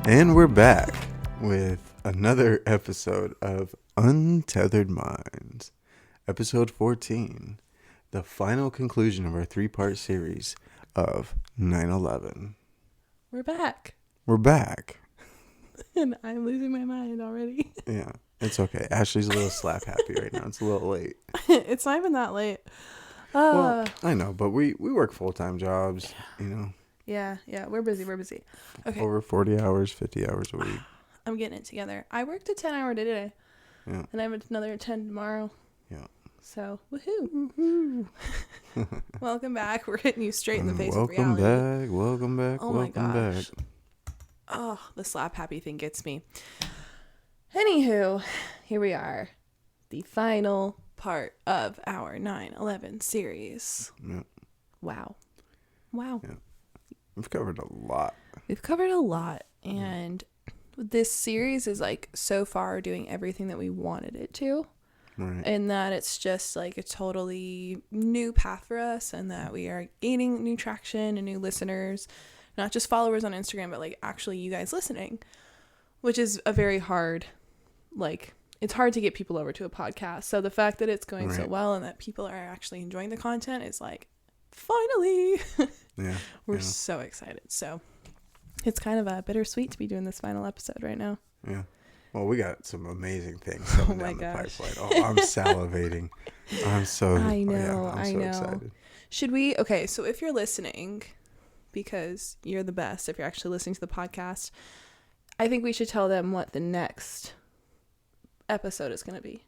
And we're back with another episode of Untethered Minds, episode 14, the final conclusion of our three-part series of 9/11. We're back. We're back. And I'm losing my mind already. Yeah, it's okay. Ashley's a little slap happy right now. It's a little late. It's not even that late. Well, I know, but we work full-time jobs, you know. Yeah, we're busy. Okay. Over 40 hours, 50 hours a week. I'm getting it together. I worked a 10-hour day today. Yeah. And I have another 10 tomorrow. Yeah. So, woohoo. Welcome back. We're hitting you straight in the face of reality. Welcome back. Oh my gosh. Back. Oh, the slap happy thing gets me. Anywho, here we are. The final part of our 9/11 series. Yeah. Wow. Yeah. We've covered a lot. And this series is like so far doing everything that we wanted it to. Right. And that it's just like a totally new path for us, and that we are gaining new traction and new listeners, not just followers on Instagram, but like actually you guys listening, which is a very hard, like, it's hard to get people over to a podcast. So the fact that it's going so well and that people are actually enjoying the content is like, finally. Yeah. We're so excited. So it's kind of bittersweet to be doing this final episode right now. Yeah. Well, we got some amazing things coming down the pipeline. Oh, I'm salivating. I'm so excited. Should we? Okay, so if you're listening, because you're the best, if you're actually listening to the podcast, I think we should tell them what the next episode is going to be.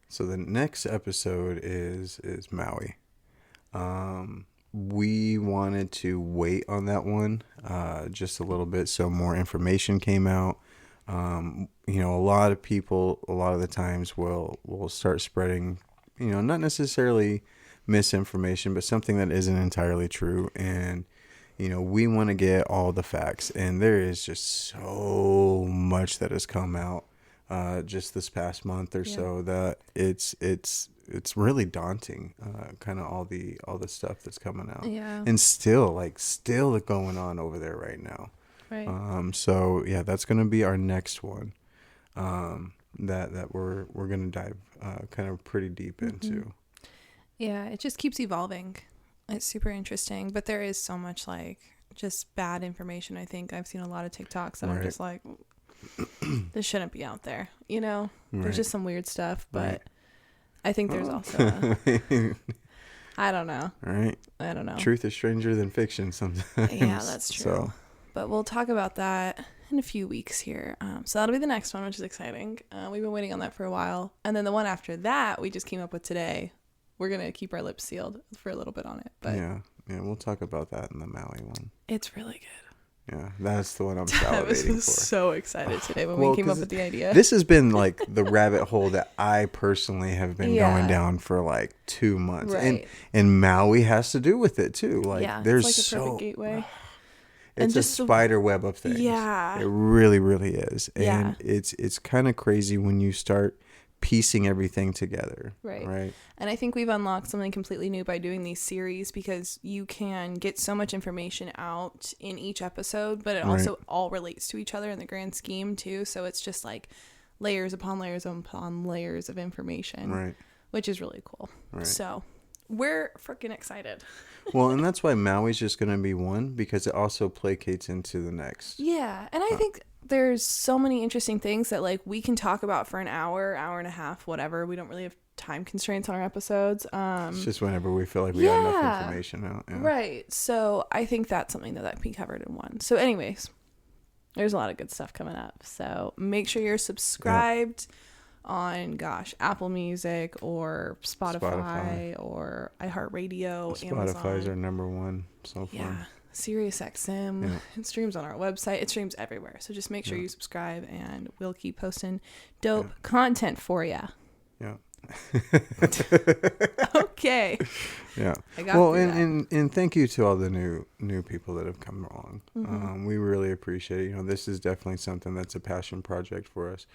So the next episode is Maui. We wanted to wait on that one just a little bit so more information came out. You know, a lot of people a lot of the times will start spreading, you know, not necessarily misinformation, but something that isn't entirely true. And, you know, we want to get all the facts. And there is just so much that has come out just this past month or so that it's really daunting, kind of all the stuff that's coming out. Yeah. And still going on over there right now. Right. So yeah, that's going to be our next one. That we're going to dive kind of pretty deep into. Yeah, it just keeps evolving. It's super interesting, but there is so much like just bad information. I think I've seen a lot of TikToks that I'm just like, this shouldn't be out there. You know, there's just some weird stuff, but I think there's also I don't know. Right. I don't know. Truth is stranger than fiction sometimes. Yeah, that's true. So. But we'll talk about that in a few weeks here. So that'll be the next one, which is exciting. We've been waiting on that for a while. And then the one after that, we just came up with today. We're going to keep our lips sealed for a little bit on it. But Yeah, we'll talk about that in the Maui one. It's really good. Yeah, that's the one I'm Tavis salivating was for. so excited today when we came up with the idea. This has been like the rabbit hole that I personally have been going down for like 2 months. Right. And Maui has to do with it too. Like there's it's like a perfect gateway. It's a spider web of things. Yeah. It really, really is. And Yeah. it's kind of crazy when you start piecing everything together. Right. And I think we've unlocked something completely new by doing these series, because you can get so much information out in each episode, but it also all relates to each other in the grand scheme too. So it's just like layers upon layers upon layers of information, which is really cool. So we're freaking excited. Well, and that's why Maui's just going to be one, because it also placates into the next. Yeah. And I think there's so many interesting things that like we can talk about for an hour and a half, whatever. We don't really have time constraints on our episodes. It's just whenever we feel like we got enough information out. Yeah. Right. So I think that's something that can be covered in one. So anyways, there's a lot of good stuff coming up. So make sure you're subscribed on, Apple Music or Spotify. Or iHeartRadio, Amazon. Spotify's our number one so far. Yeah. Sirius XM. It streams on our website. It streams everywhere. So just make sure you subscribe, and we'll keep posting dope content for you. Yeah. Okay. Yeah. Well, and thank you to all the new people that have come along. We really appreciate it. You know, this is definitely something that's a passion project for us.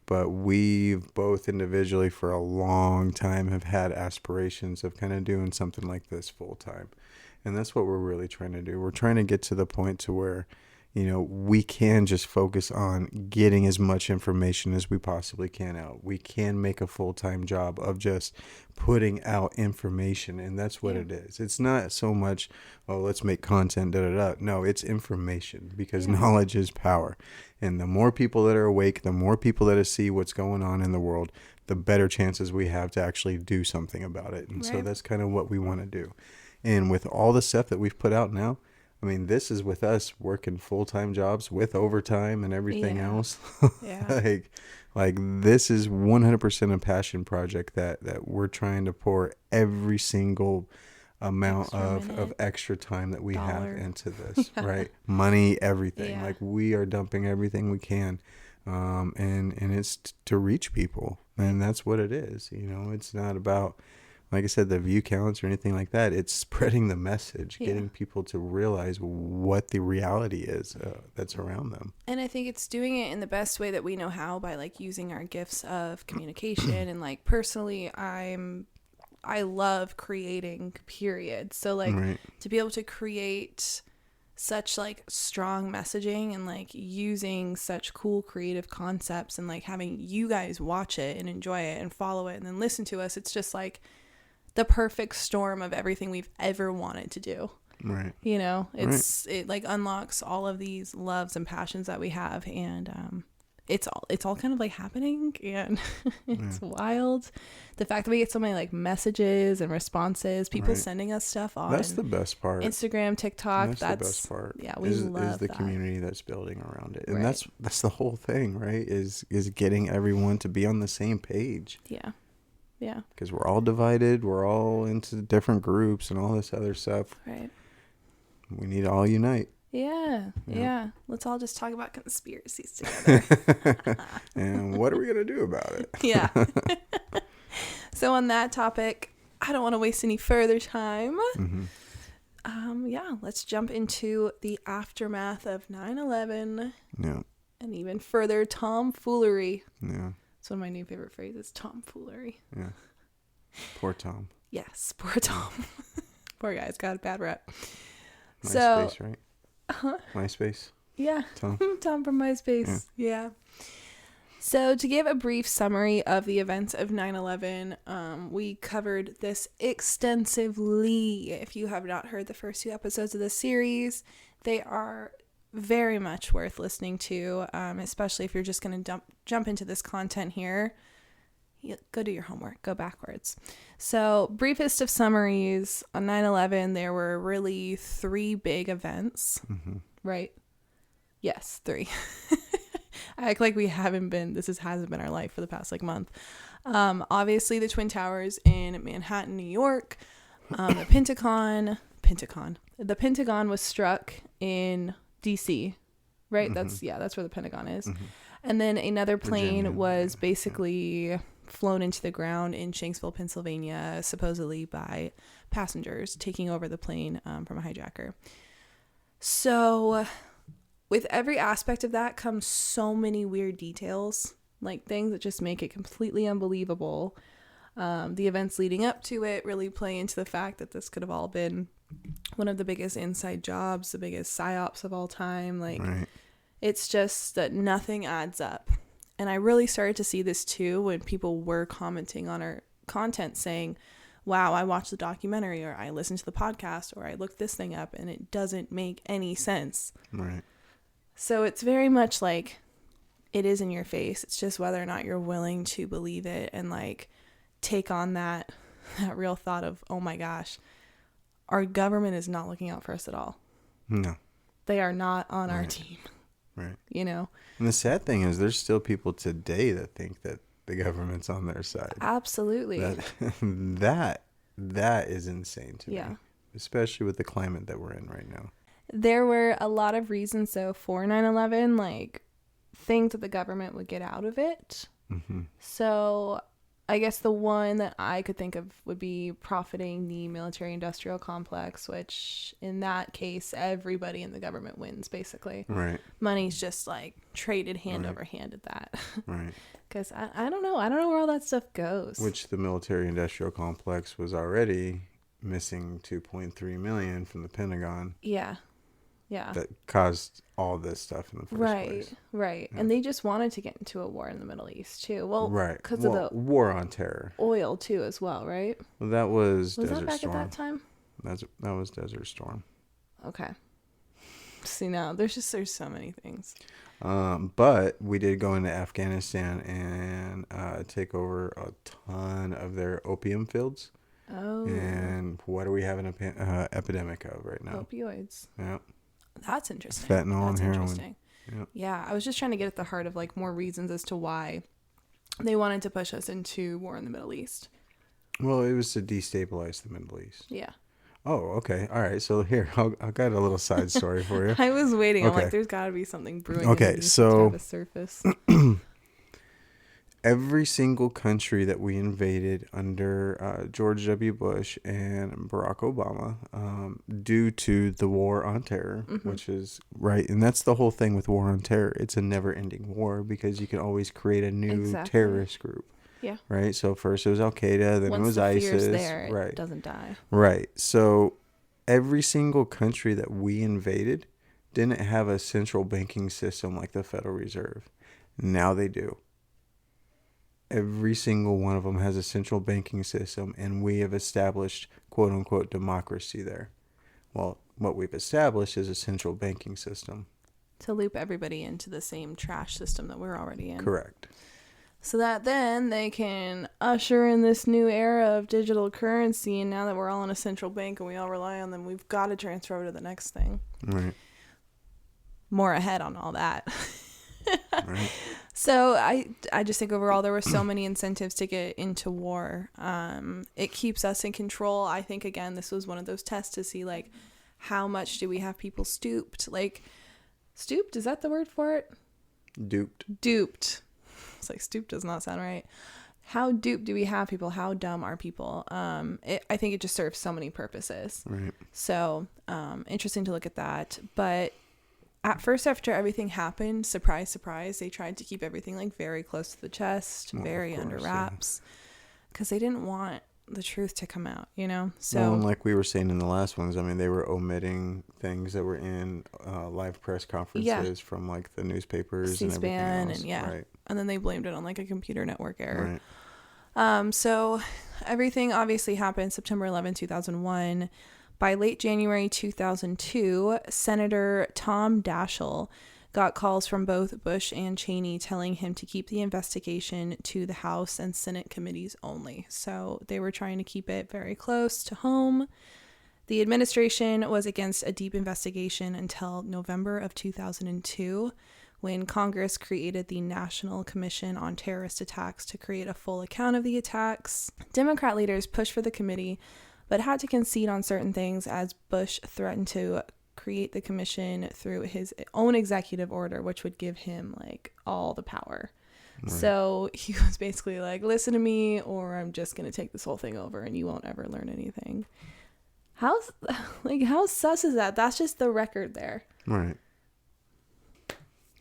But we've both individually for a long time have had aspirations of kind of doing something like this full time. And that's what we're really trying to do. We're trying to get to the point to where, we can just focus on getting as much information as we possibly can out. We can make a full-time job of just putting out information, and that's what it is. It's not so much, oh, let's make content, da da da. No, it's information, because knowledge is power. And the more people that are awake, the more people that see what's going on in the world, the better chances we have to actually do something about it. And so that's kind of what we want to do. And with all the stuff that we've put out now, I mean, this is with us working full-time jobs with overtime and everything else. Yeah. like this is 100% a passion project that we're trying to pour every single amount of extra time that we have into this, right? Money, everything. Like, we are dumping everything we can. And it's to reach people. And that's what it is. It's not about, like I said, the view counts or anything like that. It's spreading the message, getting people to realize what the reality is that's around them. And I think it's doing it in the best way that we know how, by like using our gifts of communication. And like, personally, I love creating, period. So like to be able to create such like strong messaging and like using such cool creative concepts and like having you guys watch it and enjoy it and follow it and then listen to us, it's just like the perfect storm of everything we've ever wanted to do. Right. It like unlocks all of these loves and passions that we have, and it's all kind of like happening, and it's wild. The fact that we get so many like messages and responses, people sending us stuff on. That's the best part. Instagram, TikTok. That's the best part. Yeah, we love is the that. community that's building around it, and that's the whole thing, right? Is getting everyone to be on the same page. Yeah. Yeah. Because we're all divided. We're all into different groups and all this other stuff. Right. We need to all unite. Yeah. Let's all just talk about conspiracies together. And what are we going to do about it? Yeah. So on that topic, I don't want to waste any further time. Let's jump into the aftermath of 9/11. Yeah. And even further tomfoolery. Yeah. It's one of my new favorite phrases, tomfoolery. Yeah. Poor Tom. Yes, poor Tom. Poor guy's got a bad rep. MySpace, right? MySpace? Yeah. Tom. Tom from MySpace. Yeah. So to give a brief summary of the events of 9/11, we covered this extensively. If you have not heard the first 2 episodes of this series, they are very much worth listening to, especially if you're just going to jump into this content here. Go do your homework. Go backwards. So, briefest of summaries, on 9/11, there were really 3 big events, right? Yes, 3. I act like hasn't been our life for the past like month. Obviously, the Twin Towers in Manhattan, New York. The Pentagon was struck in DC, right? That's where the Pentagon is. And then another plane Virginia. was basically flown into the ground in Shanksville, Pennsylvania, supposedly by passengers taking over the plane from a hijacker. So with every aspect of that comes so many weird details, like things that just make it completely unbelievable. The events leading up to it really play into the fact that this could have all been one of the biggest inside jobs, the biggest psyops of all time. Like, it's just that nothing adds up. And I really started to see this too when people were commenting on our content saying, wow, I watched the documentary, or I listened to the podcast, or I looked this thing up, and it doesn't make any sense. Right. So it's very much like it is in your face. It's just whether or not you're willing to believe it and like take on that real thought of, oh my gosh, our government is not looking out for us at all. No. They are not on our team. Right. And the sad thing is there's still people today that think that the government's on their side. Absolutely. That is insane to me. Especially with the climate that we're in right now. There were a lot of reasons though for 9/11, like things that the government would get out of it. So I guess the one that I could think of would be profiting the military-industrial complex, which in that case, everybody in the government wins, basically. Right. Money's just like traded hand over hand at that. Right. Because I don't know. I don't know where all that stuff goes. Which the military-industrial complex was already missing $2.3 million from the Pentagon. Yeah. Yeah. that caused all this stuff in the first Right. place. Right. Yeah. And they just wanted to get into a war in the Middle East too. Well, Right. because of Well, the War on Terror. oil too as well, right? Well, that was Was that Desert back at that Storm. time? That was Desert Storm. Okay. See, now there's so many things. But we did go into Afghanistan and take over a ton of their opium fields. Oh. And what do we have an epidemic of right now? Opioids. Yeah. That's interesting. Fentanyl That's and heroin. interesting. Yep. Yeah, I was just trying to get at the heart of like more reasons as to why they wanted to push us into war in the Middle East. Well, it was to destabilize the Middle East. Yeah. Oh, okay. All right. So here, I got a little side story for you. I was waiting. I'm Okay. like, there's got to be something brewing Okay, underneath so- the Tavis surface. Every single country that we invaded under George W. Bush and Barack Obama, due to the war on terror, which is right, and that's the whole thing with war on terror. It's a never-ending war because you can always create a new Exactly. terrorist group. Yeah. Right. So first it was Al Qaeda, then Once it was the ISIS. fear's there, right. it doesn't die. Right. So every single country that we invaded didn't have a central banking system like the Federal Reserve. Now they do. Every single one of them has a central banking system, and we have established quote unquote democracy there. Well, what we've established is a central banking system. To loop everybody into the same trash system that we're already in. Correct. So that then they can usher in this new era of digital currency. And now that we're all in a central bank and we all rely on them, we've got to transfer over to the next thing. Right. More ahead on all that. Right. So I just think overall there were so many incentives to get into war. It keeps us in control. I think, again, this was one of those tests to see, like, how much do we have people stooped? Like, stooped? Is that the word for it? Duped. It's like stooped does not sound right. How duped do we have people? How dumb are people? I think it just serves so many purposes. Right. So interesting to look at that. But at first, after everything happened, surprise, surprise, they tried to keep everything like very close to the chest, Well, very of course, under yeah. wraps, because they didn't want the truth to come out, you know? So Well, and like we were saying in the last ones, I mean, they were omitting things that were in live press conferences from like the newspapers and everything C-SPAN else. and yeah. Right. And then they blamed it on like a computer network error. Right. So everything obviously happened September 11, 2001. By late January 2002, Senator Tom Daschle got calls from both Bush and Cheney telling him to keep the investigation to the House and Senate committees only. So they were trying to keep it very close to home. The administration was against a deep investigation until November of 2002, when Congress created the National Commission on Terrorist Attacks to create a full account of the attacks. Democrat leaders pushed for the committee, but had to concede on certain things as Bush threatened to create the commission through his own executive order, which would give him like all the power. Right. So he was basically like, listen to me, or I'm just going to take this whole thing over and you won't ever learn anything. How sus is that? That's just the record there. Right.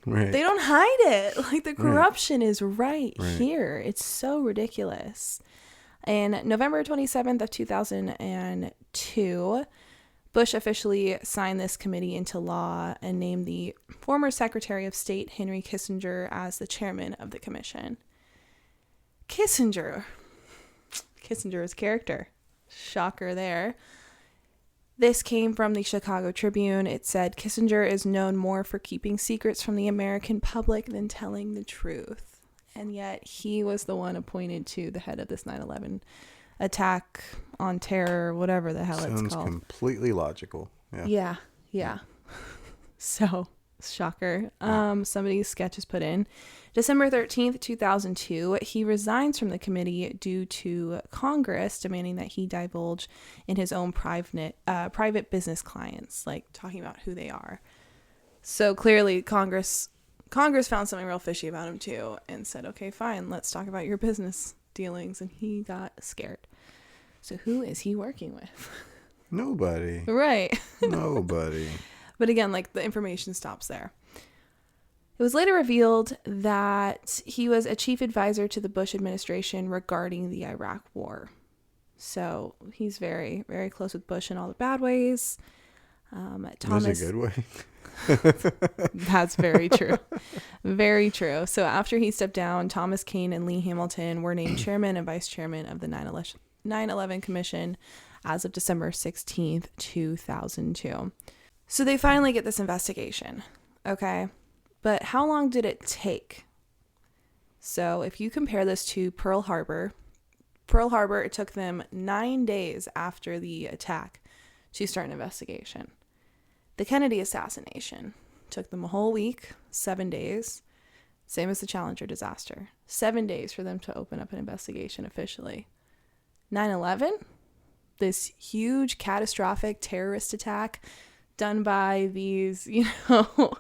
Right. They don't hide it. Like the corruption is right Right. here. It's so ridiculous. And November 27th of 2002, Bush officially signed this committee into law and named the former Secretary of State Henry Kissinger as the chairman of the commission. Kissinger's character. Shocker there. This came from the Chicago Tribune. It said, Kissinger is known more for keeping secrets from the American public than telling the truth. And yet he was the one appointed to the head of this 9/11 attack on terror, whatever the hell it's called. Sounds completely logical. Yeah. So, shocker. Somebody's sketch is put in. December 13th, 2002, he resigns from the committee due to Congress demanding that he divulge in his own private business clients, like talking about who they are. So clearly Congress found something real fishy about him too and said, okay, fine, let's talk about your business dealings. And he got scared. So who is he working with? Nobody. Right. Nobody. But again, like the information stops there. It was later revealed that he was a chief advisor to the Bush administration regarding the Iraq war. So he's very, very close with Bush in all the bad ways. Thomas. That's a good way. That's very true. Very true. So after he stepped down, Thomas Kane and Lee Hamilton were named chairman and vice chairman of the 9/11 Commission as of December 16th, 2002. So they finally get this investigation. Okay. But how long did it take? So if you compare this to Pearl Harbor, it took them 9 days after the attack to start an investigation. The Kennedy assassination took them a whole week, 7 days, same as the Challenger disaster. 7 days for them to open up an investigation officially. 9/11, this huge catastrophic terrorist attack done by these, hijab,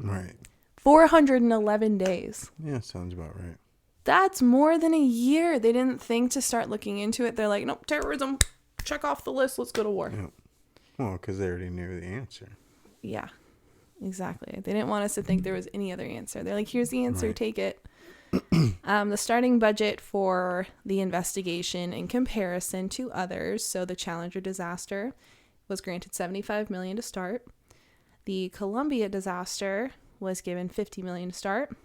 Right. 411 days. Yeah, sounds about right. That's more than a year. They didn't think to start looking into it. They're like, nope, terrorism, check off the list, let's go to war. Yeah. Well, because they already knew the answer. Yeah, exactly. They didn't want us to think there was any other answer. They're like, here's the answer, Right. take it. The starting budget for the investigation in comparison to others, so the Challenger disaster was granted $75 million to start. The Columbia disaster was given $50 million to start.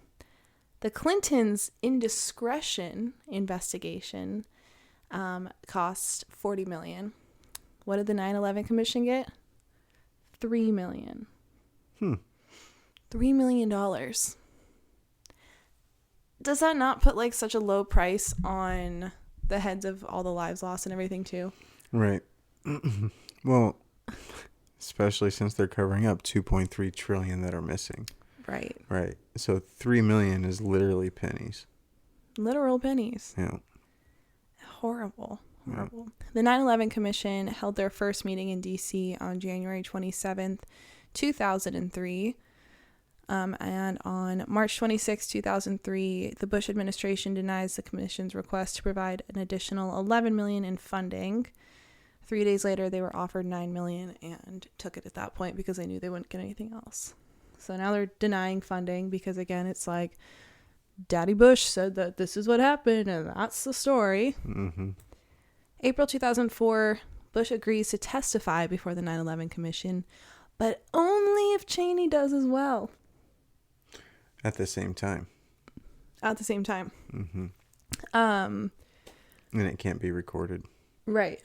The Clintons' indiscretion investigation cost $40 million. What did the 9/11 Commission get? $3 million. $3 million. Does that not put such a low price on the heads of all the lives lost and everything too? Right. Well, especially since they're covering up 2.3 trillion that are missing. Right. Right. So 3 million is literally pennies. Literal pennies. Yeah. Horrible. The 9/11 Commission held their first meeting in D.C. on January 27th, 2003. And on March 26, 2003, the Bush administration denies the commission's request to provide an additional $11 million in funding. 3 days later, they were offered $9 million and took it at that point because they knew they wouldn't get anything else. So now they're denying funding because, again, it's like Daddy Bush said that this is what happened and that's the story. Mm-hmm. April 2004, Bush agrees to testify before the 9/11 Commission, but only if Cheney does as well. At the same time. At the same time. Mm-hmm. And it can't be recorded. Right.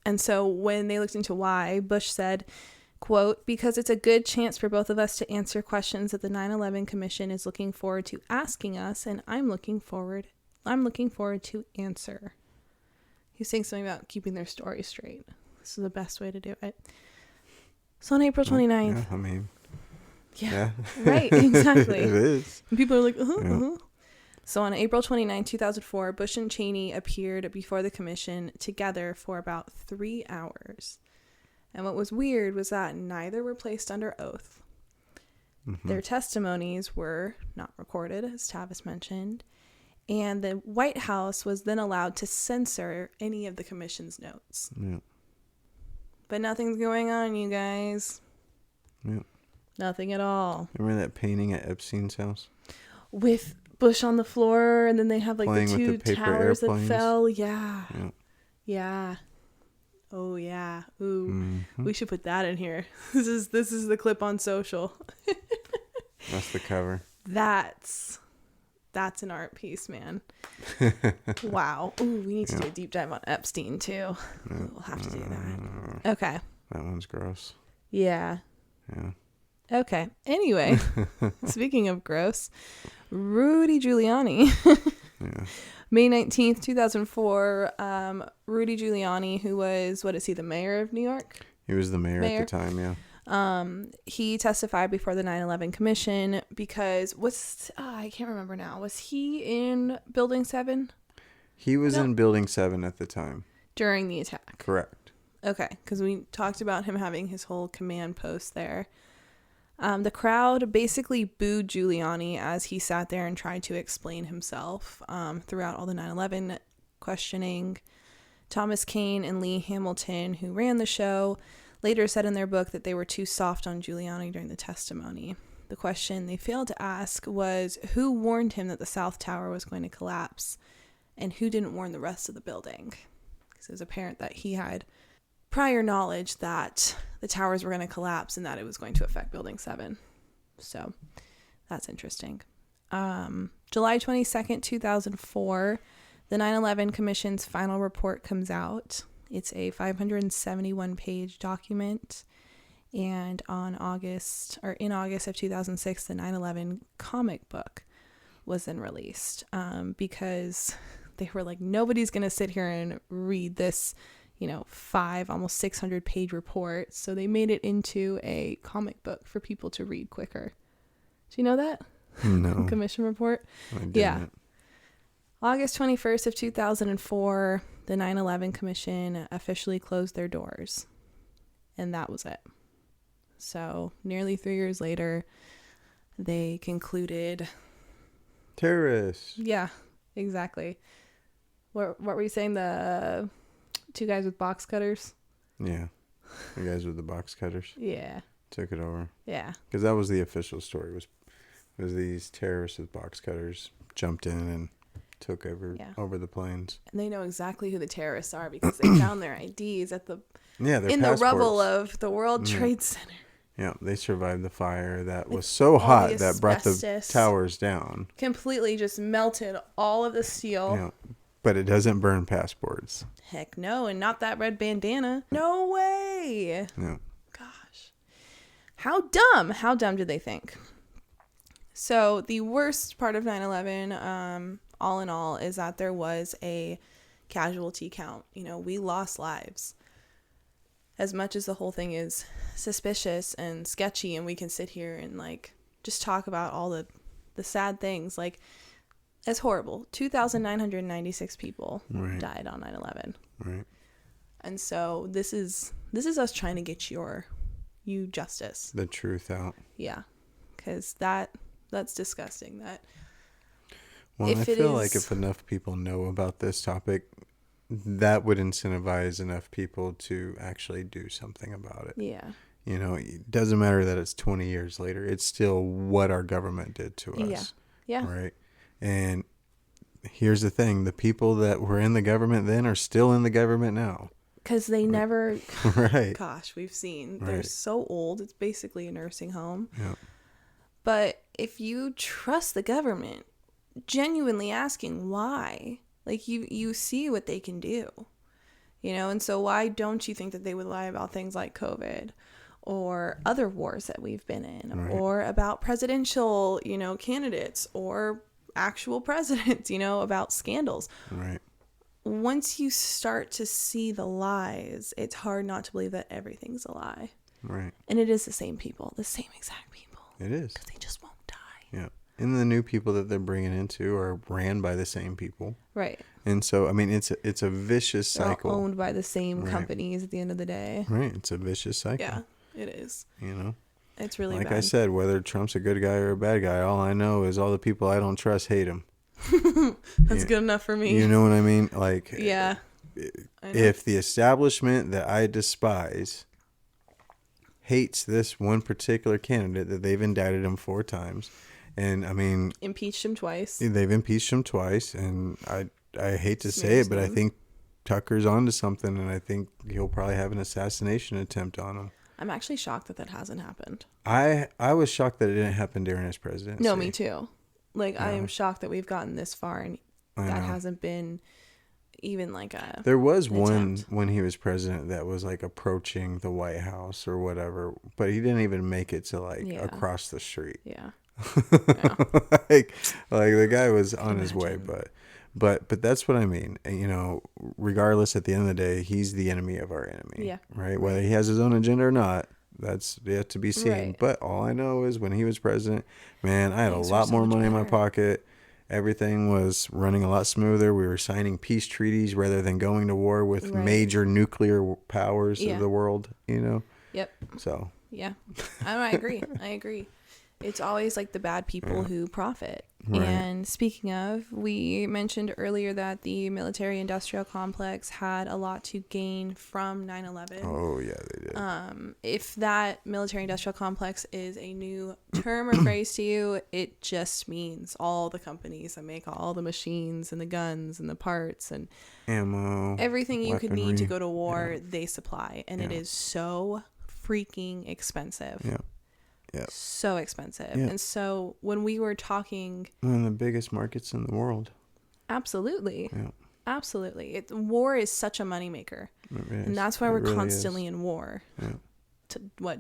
And so when they looked into why, Bush said, quote, because it's a good chance for both of us to answer questions that the 9/11 Commission is looking forward to asking us, and I'm looking forward to answer. He's saying something about keeping their story straight. This is the best way to do it. So on April 29th. Yeah, I mean. Yeah. Right, exactly. It is. And people are like, Yeah. So on April 29, 2004, Bush and Cheney appeared before the commission together for about 3 hours. And what was weird was that neither were placed under oath. Mm-hmm. Their testimonies were not recorded, as Tavis mentioned. And the White House was then allowed to censor any of the commission's notes. Yeah. But nothing's going on, you guys. Yeah. Nothing at all. Remember that painting at Epstein's house? With Bush on the floor, and then they have Playing the with two the paper towers airplanes. that fell. Yeah. Yeah. Yeah. Oh yeah. Ooh. Mm-hmm. We should put that in here. This is the clip on social. That's the cover. That's an art piece, man. Wow. Ooh, we need to do a deep dive on Epstein too. We'll have to do that. Okay. That one's gross. Yeah. Yeah. Okay. Anyway, speaking of gross, Rudy Giuliani. Yeah. May 19th, 2004, Rudy Giuliani, who was, the mayor of New York? He was the mayor at the time, yeah. He testified before the 9/11 Commission because I can't remember now. Was he in Building 7? He was in Building 7 at the time. During the attack. Correct. Okay, because we talked about him having his whole command post there. The crowd basically booed Giuliani as he sat there and tried to explain himself throughout all the 9/11 questioning. Thomas Kane and Lee Hamilton, who ran the show, later said in their book that they were too soft on Giuliani during the testimony. The question they failed to ask was who warned him that the South Tower was going to collapse and who didn't warn the rest of the building. Because it was apparent that he had prior knowledge that the towers were going to collapse and that it was going to affect Building 7. So that's interesting. July 22nd, 2004, the 9/11 Commission's final report comes out. It's a 571-page document. And in August of 2006, the 9/11 comic book was then released, because they were like, nobody's going to sit here and read this, almost 600-page report. So they made it into a comic book for people to read quicker. Do you know that? No. Commission report? I didn't. Yeah. August 21st of 2004, the 9/11 Commission officially closed their doors. And that was it. So nearly 3 years later, they concluded. Terrorists. Yeah, exactly. What were you saying? The two guys with box cutters? Yeah. The guys with the box cutters. Yeah. Took it over. Yeah. Because that was the official story. Was these terrorists with box cutters jumped in and took over the planes. And they know exactly who the terrorists are because they found their IDs at their in passports. the rubble of the World Trade Center. Yeah, they survived the fire that was so hot that brought the towers down. Completely just melted all of the steel. Yeah, but it doesn't burn passports. Heck no, and not that red bandana. No way. No. Gosh. How dumb? How dumb did they think? So the worst part of 9/11, all in all, is that there was a casualty count. We lost lives. As much as the whole thing is suspicious and sketchy, and we can sit here and just talk about all the sad things, it's horrible. 2,996 people died on 9/11. Right. And so this is us trying to get you justice. The truth out. Yeah, because that's disgusting. I feel like if enough people know about this topic, that would incentivize enough people to actually do something about it. Yeah. It doesn't matter that it's 20 years later. It's still what our government did to us. Yeah. Right. And here's the thing. The people that were in the government then are still in the government now. Because they never. Right. Gosh, we've seen. They're so old. It's basically a nursing home. Yeah. But if you trust the government, genuinely asking why, you see what they can do, and so why don't you think that they would lie about things like COVID or other wars that we've been in or about presidential, candidates or actual presidents, about scandals. Right. Once you start to see the lies, it's hard not to believe that everything's a lie. Right. And it is the same people, the same exact people. It is. Because they just won't die. Yeah. And the new people that they're bringing into are ran by the same people. Right. And so, it's a vicious cycle. They're all owned by the same companies at the end of the day. Right. It's a vicious cycle. Yeah, it is. It's really like bad. I said, whether Trump's a good guy or a bad guy, all I know is all the people I don't trust hate him. That's good enough for me. You know what I mean? Yeah. If the establishment that I despise hates this one particular candidate that they've indicted him 4 times, and impeached him twice. They've impeached him twice, and I hate to say it, but I think Tucker's onto something, and I think he'll probably have an assassination attempt on him. I'm actually shocked that hasn't happened. I was shocked that it didn't happen during his presidency. No, me too. I am shocked that we've gotten this far and that hasn't been even a. There was one when he was president that was approaching the White House or whatever, but he didn't even make it to across the street. Yeah. The guy was on his way, but that's what I mean. Regardless, at the end of the day, he's the enemy of our enemy. Yeah. Right. Whether he has his own agenda or not, that's yet to be seen. Right. But all I know is when he was president, man, I had a lot more money in my pocket. Everything was running a lot smoother. We were signing peace treaties rather than going to war with major nuclear powers of the world, Yep. So. Yeah. I agree. It's always like the bad people who profit. Right. And speaking of, we mentioned earlier that the military industrial complex had a lot to gain from 9/11. Oh, yeah, they did. If that military industrial complex is a new term or phrase to you, it just means all the companies that make all the machines and the guns and the parts and Ammo. everything you could need to go to war, Yeah. they supply. And Yeah. it is so freaking expensive. Yeah. Yeah. So expensive. Yeah. And so when we were talking, One of the biggest markets in the world. absolutely. Yeah. Absolutely. War is such a moneymaker. It And is. that's why It we're really constantly is. in war. Yeah.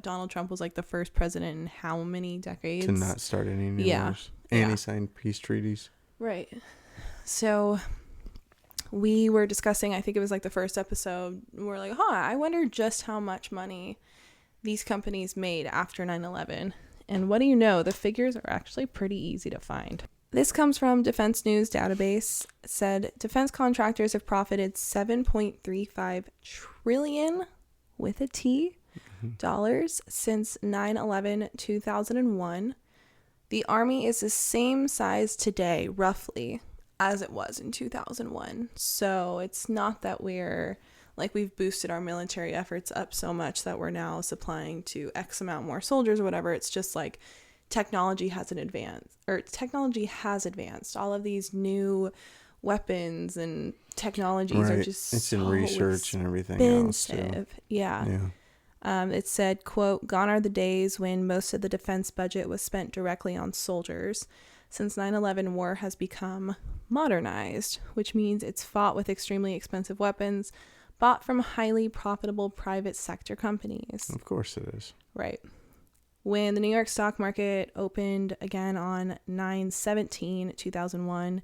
Donald Trump was like the first president in how many decades? To not start any new wars. And Yeah. he signed peace treaties. Right. So we were discussing, I think it was like the first episode, we're like, I wonder just how much money these companies made after 9/11. And what do you know? The figures are actually pretty easy to find. This comes from Defense News Database. It said defense contractors have profited $7.35 trillion with a T dollars since 9/11 2001. The Army is the same size today, roughly, as it was in 2001. So it's not that we've boosted our military efforts up so much that we're now supplying to X amount more soldiers or whatever. It's just like technology has advanced. All of these new weapons and technologies are just it's in so research and everything else too. expensive. Yeah. Yeah. It said, quote, "Gone are the days when most of the defense budget was spent directly on soldiers. Since 9/11, war has become modernized, which means it's fought with extremely expensive weapons bought from highly profitable private sector companies." Of course it is. Right. When the New York stock market opened again on 9/17/2001,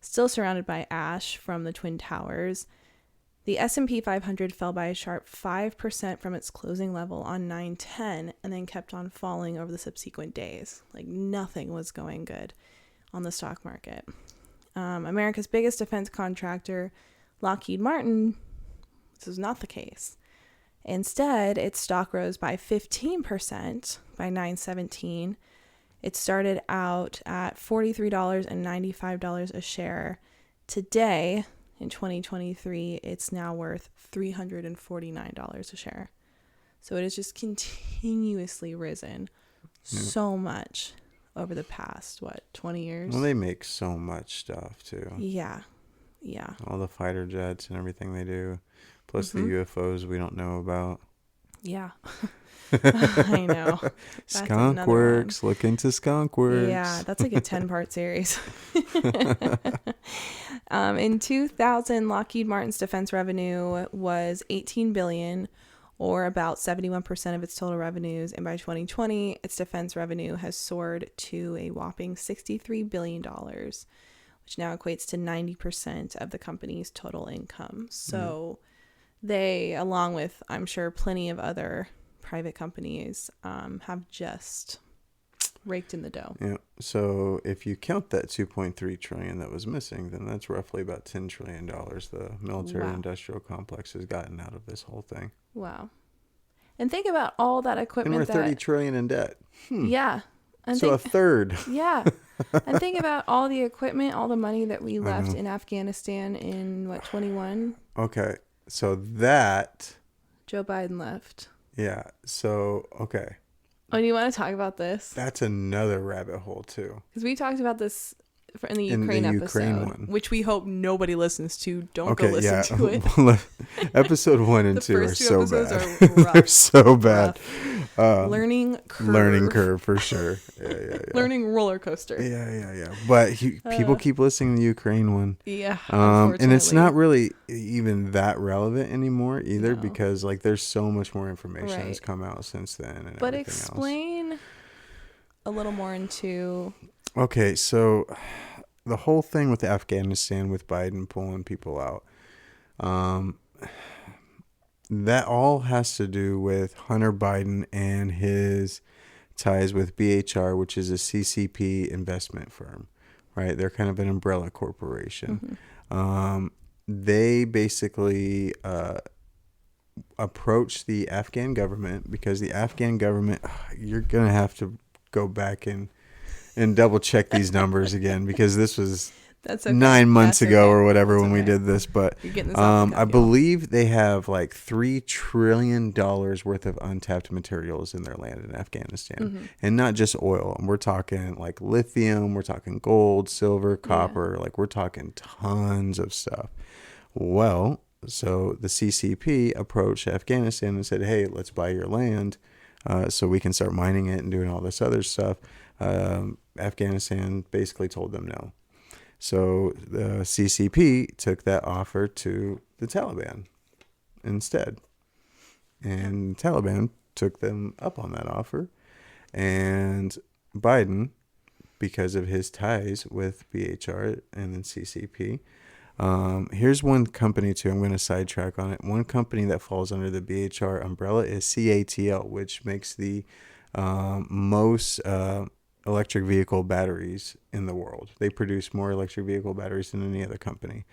still surrounded by ash from the Twin Towers, the S&P 500 fell by a sharp 5% from its closing level on 9/10 and then kept on falling over the subsequent days. Like nothing was going good on the stock market. America's biggest defense contractor, Lockheed Martin, this is not the case. Instead, its stock rose by 15% by 9/17. It started out at $43.95 a share. Today, in 2023, it's now worth $349 a share. So it has just continuously risen so much over the past, 20 years? Well, they make so much stuff too. Yeah. Yeah. All the fighter jets and everything they do. Plus the UFOs we don't know about. Yeah. I know. Skunk Works. Look into Skunk Works. Yeah, that's like a 10-part series. In 2000, Lockheed Martin's defense revenue was $18 billion, or about 71% of its total revenues. And by 2020, its defense revenue has soared to a whopping $63 billion, which now equates to 90% of the company's total income. So they, along with, I'm sure, plenty of other private companies, have just raked in the dough. Yeah. So if you count that 2.3 trillion that was missing, then that's roughly about $10 trillion the military industrial complex has gotten out of this whole thing. Wow. And think about all that equipment. And we're 30 trillion in debt. Yeah. And so a third. Yeah. And think about all the equipment, all the money that we left in Afghanistan in 21? Okay. So that. Joe Biden left. Yeah. So, okay. Oh, do you want to talk about this? That's another rabbit hole too. Because we talked about this in the Ukraine episode, one. which we hope nobody listens to. Don't go listen to it. Episode 1 and 2 are so bad. Rough, They're so bad. Learning curve for sure. Yeah. Learning roller coaster. Yeah. But people keep listening to the Ukraine one. Yeah. And it's not really even that relevant anymore either, No. because like there's so much more information that's come out since then. And but everything explain else. a little more into. Okay, so the whole thing with Afghanistan, with Biden pulling people out, that all has to do with Hunter Biden and his ties with BHR, which is a CCP investment firm, right? They're kind of an umbrella corporation. They basically approached the Afghan government, because the Afghan government, you're going to have to go back and double check these numbers again, because this was That's okay. 9 months That's ago okay. or whatever That's when we okay. did this. But You're getting this off the I cuff, y'all. believe they have like $3 trillion worth of untapped materials in their land in Afghanistan, and not just oil. We're talking like lithium, we're talking gold, silver, copper, like we're talking tons of stuff. Well, so the CCP approached Afghanistan and said, "Hey, let's buy your land, so we can start mining it and doing all this other stuff." Afghanistan basically told them no. So the CCP took that offer to the Taliban instead. And the Taliban took them up on that offer. And Biden, because of his ties with BHR and then CCP, here's one company too. I'm going to sidetrack on it. One company that falls under the BHR umbrella is CATL, which makes the most electric vehicle batteries in the world. They produce more electric vehicle batteries than any other company.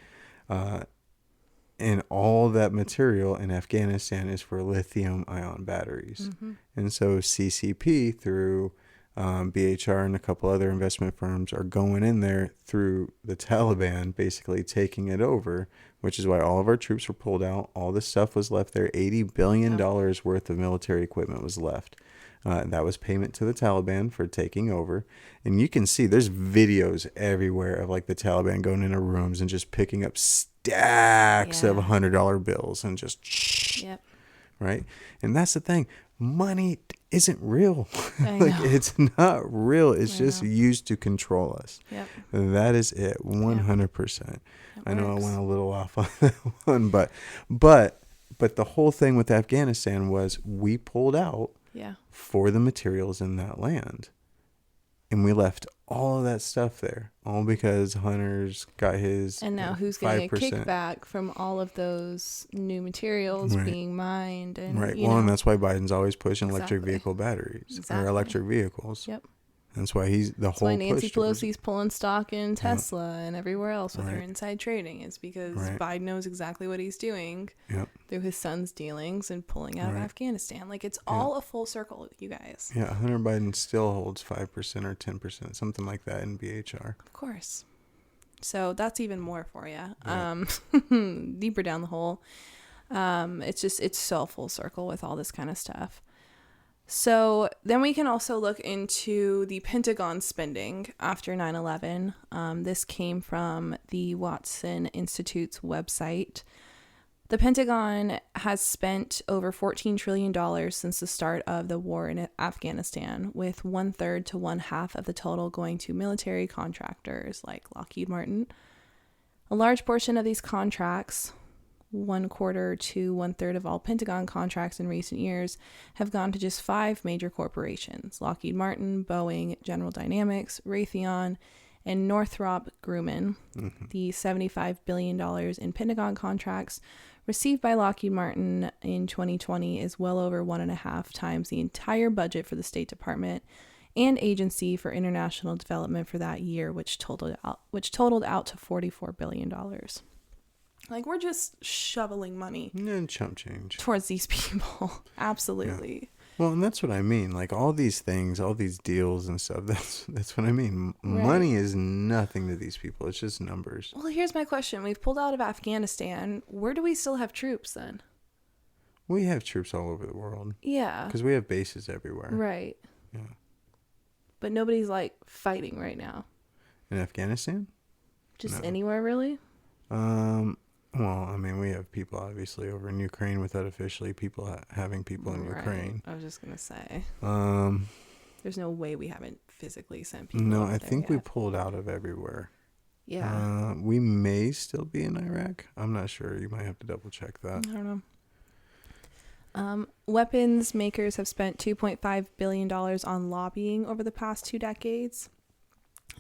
And all that material in Afghanistan is for lithium ion batteries. And so CCP, through BHR and a couple other investment firms, are going in there through the Taliban, basically taking it over, which is why all of our troops were pulled out. All this stuff was left there. $80 billion worth of military equipment was left. That was payment to the Taliban for taking over. And you can see there's videos everywhere of like the Taliban going into rooms and just picking up stacks of $100 bills and just, right? And that's the thing. Money isn't real. Like, it's not real. It's just used to control us. That is it. 100%. I know I went a little off on that one, but the whole thing with Afghanistan was we pulled out for the materials in that land. And we left all of that stuff there, all because Hunter's got his. And now who's getting a kickback from all of those new materials being mined? And, right. Well, and that's why Biden's always pushing electric vehicle batteries or electric vehicles. That's why that's why Nancy Pelosi's pulling stock in Tesla and everywhere else with her inside trading. It's because Biden knows exactly what he's doing through his son's dealings and pulling out of Afghanistan. Like, it's all a full circle, you guys. Yeah, Hunter Biden still holds 5% or 10%, something like that in BHR. Of course. So that's even more for you. Deeper down the hole. It's so full circle with all this kind of stuff. So then we can also look into the Pentagon spending after 9/11. This came from the Watson Institute's website. The Pentagon has spent over $14 trillion since the start of the war in Afghanistan, with 1/3 to 1/2 of the total going to military contractors like Lockheed Martin. A large portion of these contracts, 1/4 to 1/3 of all Pentagon contracts in recent years, have gone to just 5 major corporations: Lockheed Martin, Boeing, General Dynamics, Raytheon, and Northrop Grumman. The $75 billion in Pentagon contracts received by Lockheed Martin in 2020 is well over 1.5 times the entire budget for the State Department and Agency for International Development for that year, which totaled out to $44 billion. Like, we're just shoveling money and chump change towards these people. Absolutely. Yeah. Well, and that's what I mean. Like, all these things, all these deals and stuff, that's what I mean. Money is nothing to these people. It's just numbers. Well, here's my question. We've pulled out of Afghanistan. Where do we still have troops then? We have troops all over the world. Yeah. Because we have bases everywhere. Right. Yeah. But nobody's, like, fighting right now. In Afghanistan? Just anywhere, really? Well, I mean, we have people obviously over in Ukraine without officially having people in Ukraine. I was just going to say. There's no way we haven't physically sent people. No, I think we pulled out of everywhere. Yeah. We may still be in Iraq. I'm not sure. You might have to double check that. I don't know. Weapons makers have spent $2.5 billion on lobbying over the past 2 decades,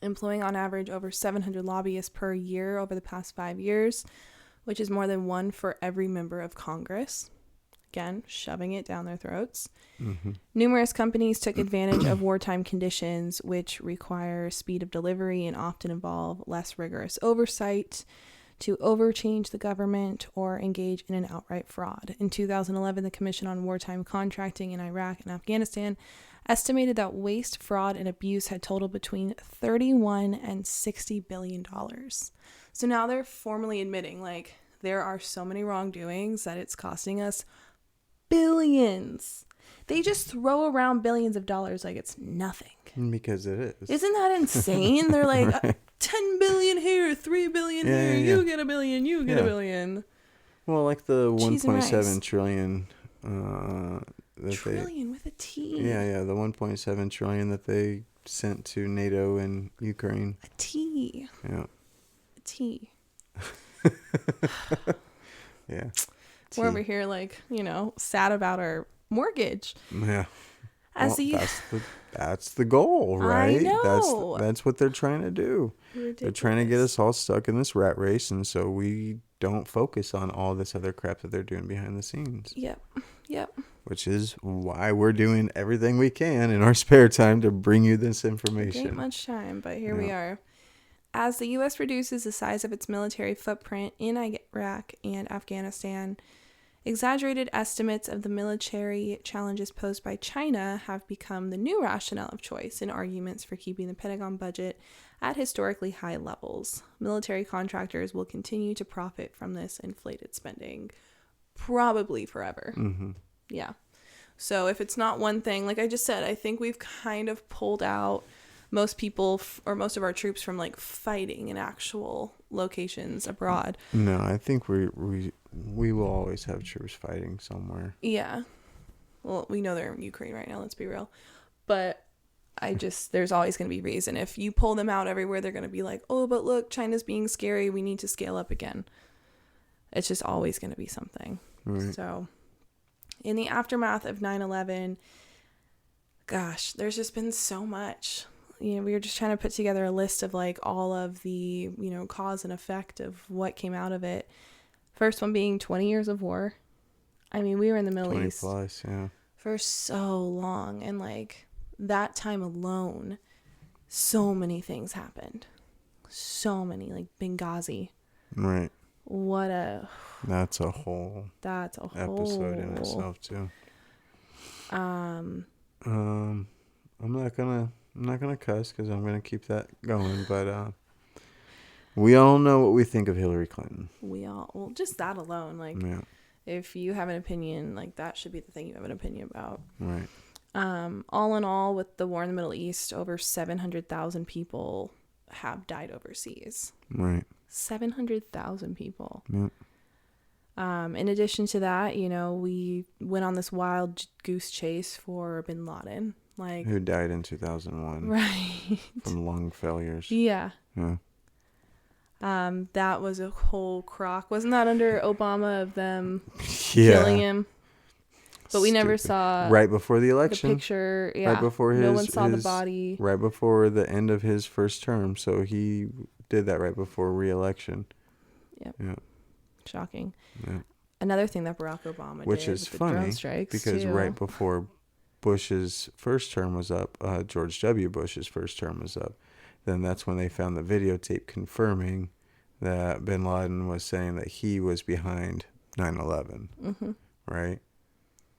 employing on average over 700 lobbyists per year over the past 5 years, which is more than 1 for every member of Congress. Again, shoving it down their throats. Numerous companies took advantage of wartime conditions, which require speed of delivery and often involve less rigorous oversight, to overchange the government or engage in an outright fraud. In 2011, the Commission on Wartime Contracting in Iraq and Afghanistan estimated that waste, fraud, and abuse had totaled between 31 and $60 billion. So now they're formally admitting, like, there are so many wrongdoings that it's costing us billions. They just throw around billions of dollars like it's nothing. Because it is. Isn't that insane? They're like, Right. 10 billion here, 3 billion Yeah, here, yeah, yeah. you get a billion, you get a Yeah. billion. Well, like the Cheese and 1.7 rice. trillion that Trillion with a T. yeah, the 1.7 trillion that they sent to NATO and Ukraine. A T. Yeah. A T. Yeah. We're over here, like, sad about our mortgage. Yeah. As Well, that's the goal, right? I know. That's what they're trying to do. Ridiculous. They're trying to get us all stuck in this rat race, and so we don't focus on all this other crap that they're doing behind the scenes. Yep. Which is why we're doing everything we can in our spare time to bring you this information. Ain't much time, but here we are. As the U.S. reduces the size of its military footprint in Iraq and Afghanistan, exaggerated estimates of the military challenges posed by China have become the new rationale of choice in arguments for keeping the Pentagon budget at historically high levels. Military contractors will continue to profit from this inflated spending, probably forever. Mm-hmm. Yeah. So if it's not one thing, like I just said, I think we've kind of pulled out most people or most of our troops from like fighting in actual locations abroad. No, I think we will always have troops fighting somewhere. Yeah. Well, we know they're in Ukraine right now, let's be real. But there's always going to be reason. If you pull them out everywhere, they're going to be like, oh, but look, China's being scary. We need to scale up again. It's just always going to be something. Right. So in the aftermath of 9/11, gosh, there's just been so much. We were just trying to put together a list of like all of the, cause and effect of what came out of it. First one being 20 years of war. I mean, we were in the Middle 20 East plus, yeah. for so long. And like that time alone, so many things happened. So many, like Benghazi. Right. That's a whole episode in itself too. Um I'm not gonna cuss because I'm gonna keep that going, but we all know what we think of Hillary Clinton. Just that alone, like, yeah. If you have an opinion, like that should be the thing you have an opinion about. Right. All in all, with the war in the Middle East, over 700,000 people have died overseas. Right. 700,000 people. Yep. In addition to that, we went on this wild goose chase for bin Laden. Like, who died in 2001. Right. From lung failures. Yeah. Yeah. That was a whole crock. Wasn't that under Obama of them Yeah. killing him? But we never saw right before the the election. picture. Yeah. Right before no one saw the body. Right before the end of his first term. So he did that right before re-election. Yep. Yeah. Shocking. Yeah. Another thing that Barack Obama Which did is with the funny drone strikes because too. right before Bush's first term was up, George W. Bush's first term was up, then that's when they found the videotape confirming that bin Laden was saying that he was behind 9/11. Mm-hmm. Right?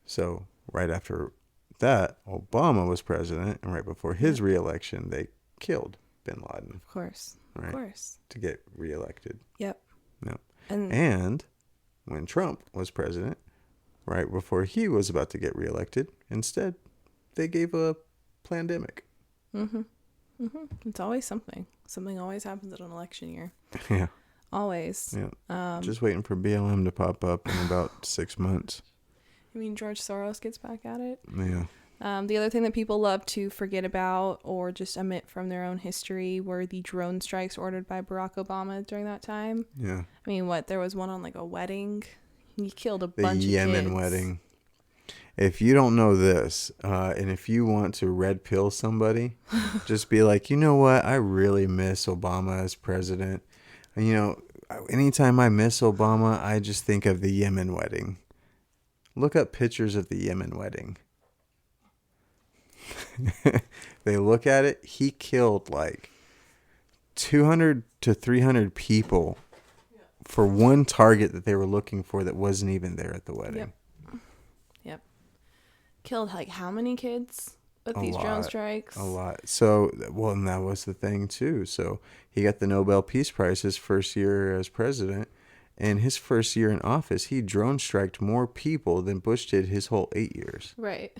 So right after that, Obama was president, and right before his re-election, they killed bin Laden. Of course. Right? Of course. To get re-elected. Yep. Yep. And when Trump was president, right before he was about to get reelected, instead, they gave a pandemic. Mm-hmm. Mm-hmm. It's always something. Something always happens at an election year. Yeah. Always. Yeah. Just waiting for BLM to pop up in about 6 months. You mean George Soros gets back at it? Yeah. The other thing that people love to forget about or just omit from their own history were the drone strikes ordered by Barack Obama during that time. Yeah. I mean, there was one on like a wedding. He killed a bunch The of kids. Yemen wedding. If you don't know this, and if you want to red pill somebody, just be like, you know what? I really miss Obama as president. And, anytime I miss Obama, I just think of the Yemen wedding. Look up pictures of the Yemen wedding. They look at it. He killed like 200 to 300 people for one target that they were looking for that wasn't even there at the wedding. Yep. Killed like how many kids? with A these drone lot. strikes. A lot. So, well, and that was the thing too. So he got the Nobel Peace Prize his first year as president. And his first year in office, he drone striked more people than Bush did his whole 8 years. Right.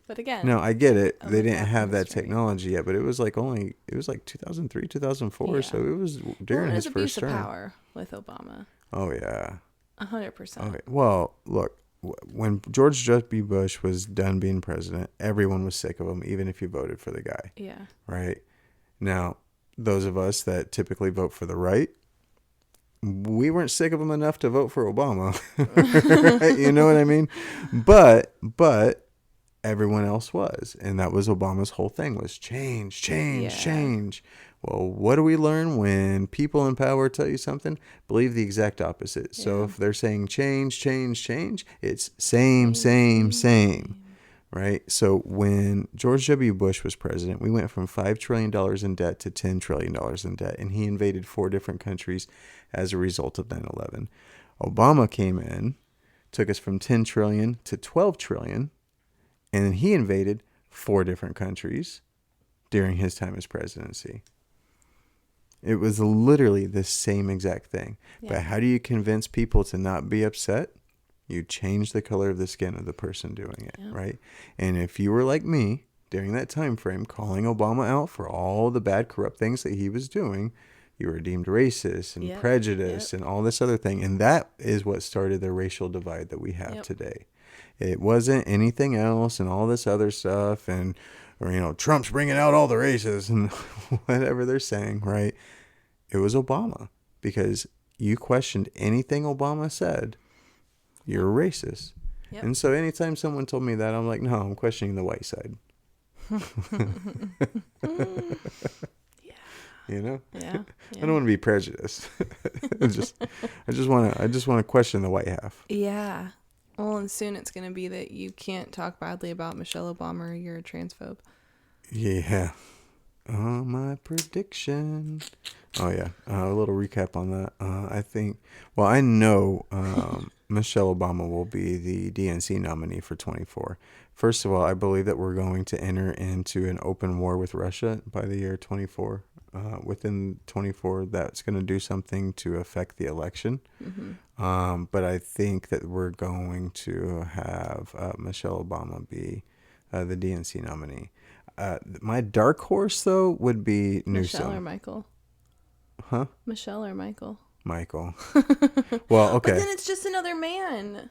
But again, No, I get it. a They look didn't back in have that history. technology yet, but it was like 2003, 2004. Yeah. So it was Well, during it his was first abuse of term. power with Obama. Oh, yeah. 100%. Okay. Well, look, when George W. Bush was done being president, everyone was sick of him, even if you voted for the guy. Yeah. Right? Now, those of us that typically vote for the right, we weren't sick of him enough to vote for Obama. Right? You know what I mean? But everyone else was. And that was Obama's whole thing was change, change, Yeah. change. Well, what do we learn when people in power tell you something? Believe the exact opposite. So Yeah. if they're saying change, change, change, it's same. Right? So when George W. Bush was president, we went from $5 trillion in debt to $10 trillion in debt. And he invaded 4 different countries as a result of 9/11. Obama came in, took us from 10 trillion to 12 trillion. And then he invaded 4 different countries during his time as presidency. It was literally the same exact thing. Yeah. But how do you convince people to not be upset? You change the color of the skin of the person doing it, Yeah. right? And if you were like me during that time frame, calling Obama out for all the bad, corrupt things that he was doing, you were deemed racist and Yep. prejudiced and all this other thing. And that is what started the racial divide that we have today. It wasn't anything else and all this other stuff or Trump's bringing out all the races and whatever they're saying, right? It was Obama, because you questioned anything Obama said, you're a racist. Yep. And so anytime someone told me that, I'm like, no, I'm questioning the white side. Yeah. You know? Yeah. I don't want to be prejudiced. I just want to question the white half. Yeah. Well, and soon it's going to be that you can't talk badly about Michelle Obama or you're a transphobe. Yeah. My prediction. Oh, yeah. A little recap on that. I know Michelle Obama will be the DNC nominee for 24. First of all, I believe that we're going to enter into an open war with Russia by the year 24. Within 24, that's going to do something to affect the election. Mm-hmm. But I think that we're going to have Michelle Obama be the DNC nominee. My dark horse, though, would be Newsom. Michelle or Michael? Huh? Michelle or Michael? Michael. Well, okay. But then it's just another man.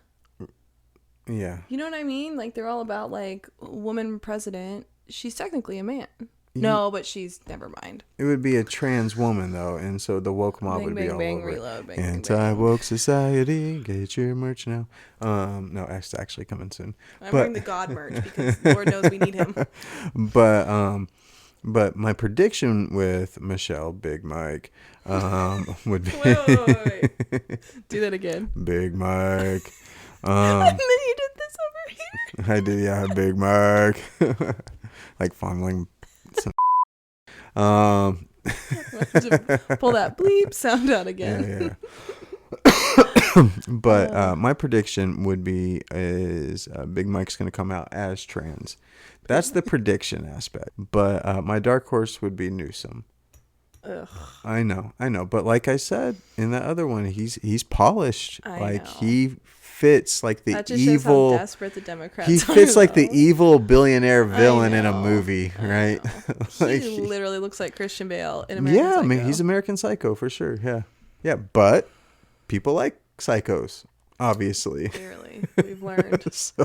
Yeah. You know what I mean? Like, they're all about, like, woman president. She's technically a man. No, but she's... Never mind. It would be a trans woman, though, and so the woke mob would be all over reload, it. Anti-woke society, get your merch now. No, it's actually coming soon. I'm wearing the God merch because Lord knows we need him. But my prediction with Michelle, Big Mike, would be... Wait. Do that again. Big Mike. And then you did this over here. I did, yeah, Big Mike. Like fondling some... Pull that bleep sound out again. Yeah. But my prediction would be Big Mike's going to come out as trans. That's the prediction aspect. But my dark horse would be Newsom. Ugh. I know. But like I said in that other one, he's polished. I know. He fits like the that just evil. Shows how desperate the Democrats He are, fits like the though. evil billionaire villain in a know. movie, right? He literally looks like Christian Bale in American Psycho. Yeah, I mean, he's American Psycho for sure. Yeah. But people like psychos, obviously. Clearly, we've learned. So,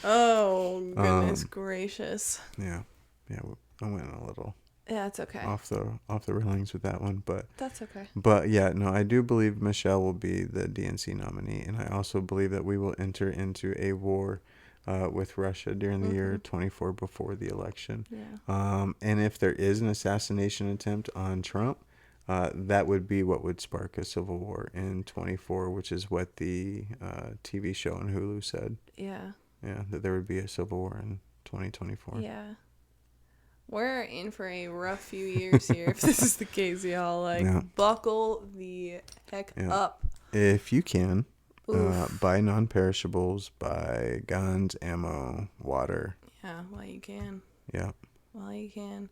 oh goodness gracious. Yeah. I went a little. Yeah, it's okay. Off the railings with that one, but that's okay. But yeah, no, I do believe Michelle will be the DNC nominee, and I also believe that we will enter into a war with Russia during the year 24 before the election. Yeah. And if there is an assassination attempt on Trump, that would be what would spark a civil war in 24, which is what the TV show on Hulu said. Yeah. Yeah, that there would be a civil war in 2024. Yeah. We're in for a rough few years here if this is the case, y'all. Buckle the heck up. If you can, buy non-perishables, buy guns, ammo, water. Yeah, well, you can. Yeah. Well, you can.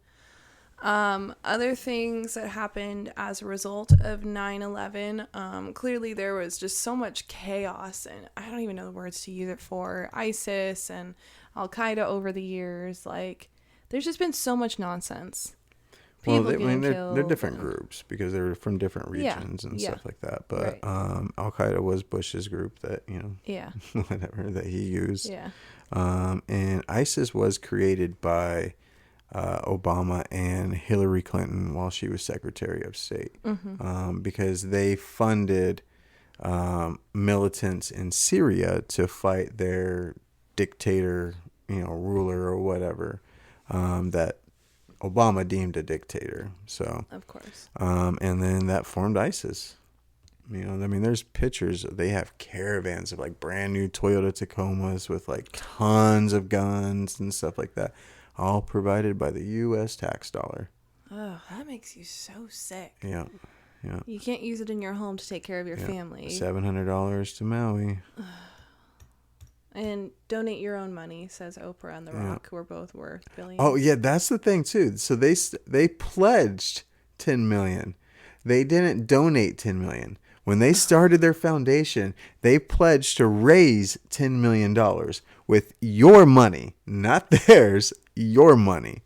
Other things that happened as a result of 9/11, clearly there was just so much chaos, and I don't even know the words to use it for, ISIS and Al-Qaeda over the years. Like, there's just been so much nonsense. Well, People getting they're killed. different groups because they're from different Yeah, regions and yeah, stuff like that. But right. Al Qaeda was Bush's group that, Yeah, whatever that he used. yeah. And ISIS was created by Obama and Hillary Clinton while she was Secretary of State, because they funded militants in Syria to fight their dictator, ruler or whatever, that Obama deemed a dictator. So, Of course. and then that formed ISIS. I mean, there's pictures. They have caravans of like brand new Toyota Tacomas with like tons of guns and stuff like that, all provided by the U.S. tax dollar. Oh, that makes you so sick. Yeah, yeah. You can't use it in your home to take care of your family. $700 to Maui. And donate your own money, says Oprah and The Rock, who are both worth billions. Oh yeah, that's the thing too. So they pledged 10 million. They didn't donate 10 million. When they started their foundation, they pledged to raise $10 million with your money, not theirs, your money.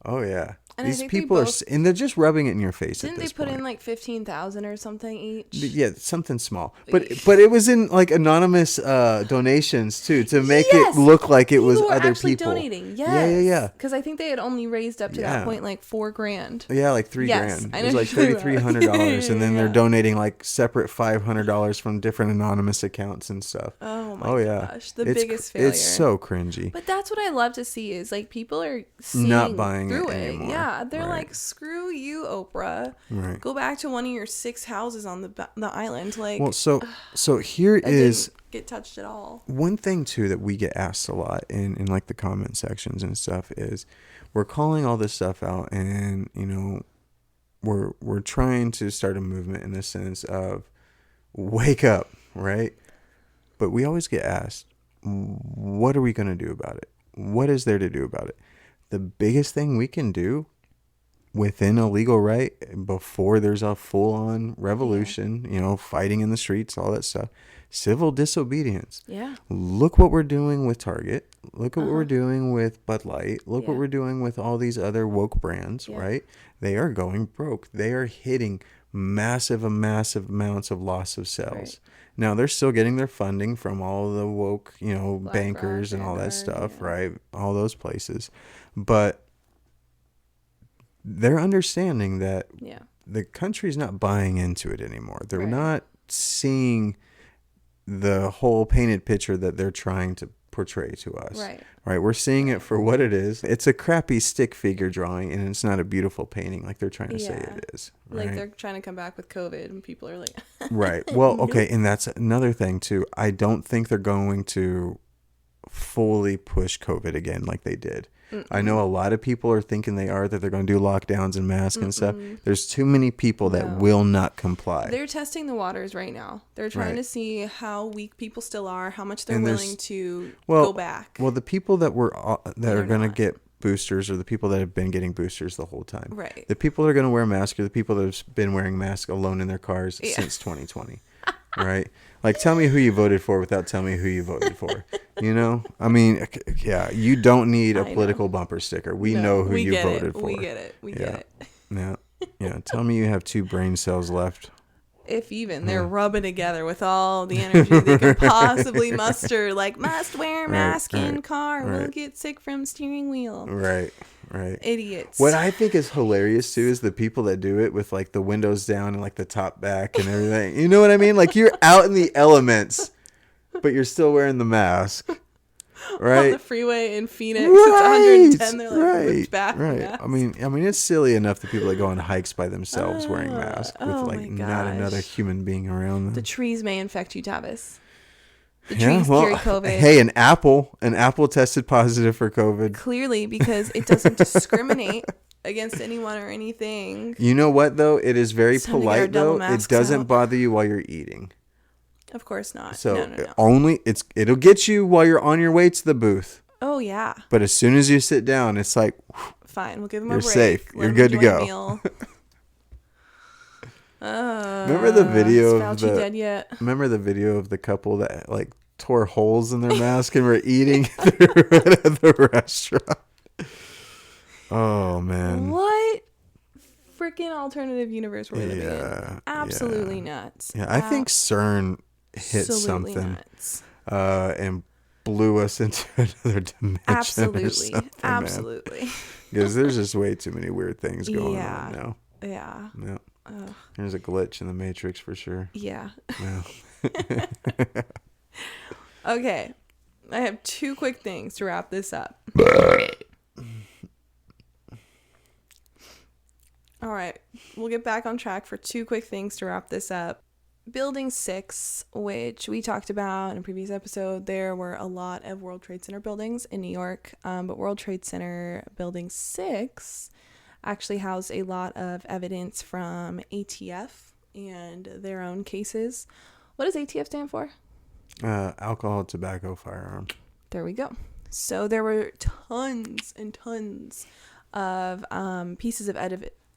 Oh yeah. And These people and they're just rubbing it in your face at Didn't this they put point. in like 15,000 or something each? Yeah, something small, but it was in like anonymous donations too, to make it look like it was other people donating. Yes. Yeah. Because I think they had only raised up to that point like $4,000. Yeah, like $3,000. Yes, It was like $3,300, and then they're donating like separate $500 from different anonymous accounts and stuff. Oh my gosh, the biggest failure. It's so cringy. But that's what I love to see is like people are seeing not buying through it it. anymore. Yeah, they're Right. like, screw you, Oprah. Right. Go back to one of your 6 houses on the island. Like, Well, so here is didn't get touched at all. one thing too that we get asked a lot in like the comment sections and stuff is we're calling all this stuff out, and we're trying to start a movement in the sense of wake up, right? But we always get asked, what are we going to do about it? What is there to do about it? The biggest thing we can do within a legal right before there's a full-on revolution, fighting in the streets, all that stuff, civil disobedience. Yeah. Look what we're doing with Target. Look at what we're doing with Bud Light. Look what we're doing with all these other woke brands, right? They are going broke. They are hitting massive amounts of loss of sales. Right. Now, they're still getting their funding from all the woke, bankers and all that stuff, right? All those places. But they're understanding that the country's not buying into it anymore. They're not seeing the whole painted picture that they're trying to portray to us. Right. We're seeing it for what it is. It's a crappy stick figure drawing, and it's not a beautiful painting like they're trying to say it is. Right? Like they're trying to come back with COVID, and people are like... Right. Well, okay, and that's another thing, too. I don't think they're going to fully push COVID again like they did. I know a lot of people are thinking that they're going to do lockdowns and masks and stuff. There's too many people that will not comply. They're testing the waters right now. They're trying to see how weak people still are, how much they're willing to go back. Well, the people that are going to get boosters are the people that have been getting boosters the whole time. Right. The people that are going to wear masks are the people that have been wearing masks alone in their cars since 2020. Right? Like, tell me who you voted for without telling me who you voted for. I mean, yeah, you don't need a political bumper sticker. We know who you voted for. We get it. We get it. Yeah. Tell me you have 2 brain cells left. If even. They're rubbing together with all the energy they can possibly muster. Like, must wear mask in car. We'll get sick from steering wheel. Right. Idiots. What I think is hilarious too is the people that do it with like the windows down and like the top back and everything. You know what I mean? Like, you're out in the elements, but you're still wearing the mask. Right? On the freeway in Phoenix, it's 110. They're like, which back? Right. I mean, it's silly enough that people that go on hikes by themselves wearing masks with like not another human being around them. The trees may infect you, Tavis. The trees carry COVID. Hey, an apple tested positive for COVID. Clearly, because it doesn't discriminate against anyone or anything. You know what, though? It is very polite, though. It doesn't bother you while you're eating. Of course not. So no. it'll get you while you're on your way to the booth. Oh yeah. But as soon as you sit down, it's like, Fine, we'll give him a you're break. safe. Let You're him good to enjoy a go. meal. Remember the Is video of Fauci dead yet? the couple that like tore holes in their mask and were eating at the restaurant? Oh man. What freaking alternative universe were we living in? Yeah. Absolutely nuts. Yeah, I think CERN hit Absolutely something nuts. and blew us into another dimension or Absolutely. something, Absolutely. man. Because there's just way too many weird things going Yeah. on now. Yeah. Yeah. There's a glitch in the Matrix for sure. Yeah. Yeah. Okay. I have two quick things to wrap this up. All right. We'll get back on track for two quick things to wrap this up. Building 6, which we talked about in a previous episode, there were a lot of World Trade Center buildings in New York, but World Trade Center Building 6 actually housed a lot of evidence from ATF and their own cases. What does ATF stand for? Alcohol, tobacco, firearm. There we go. So there were tons and tons of pieces of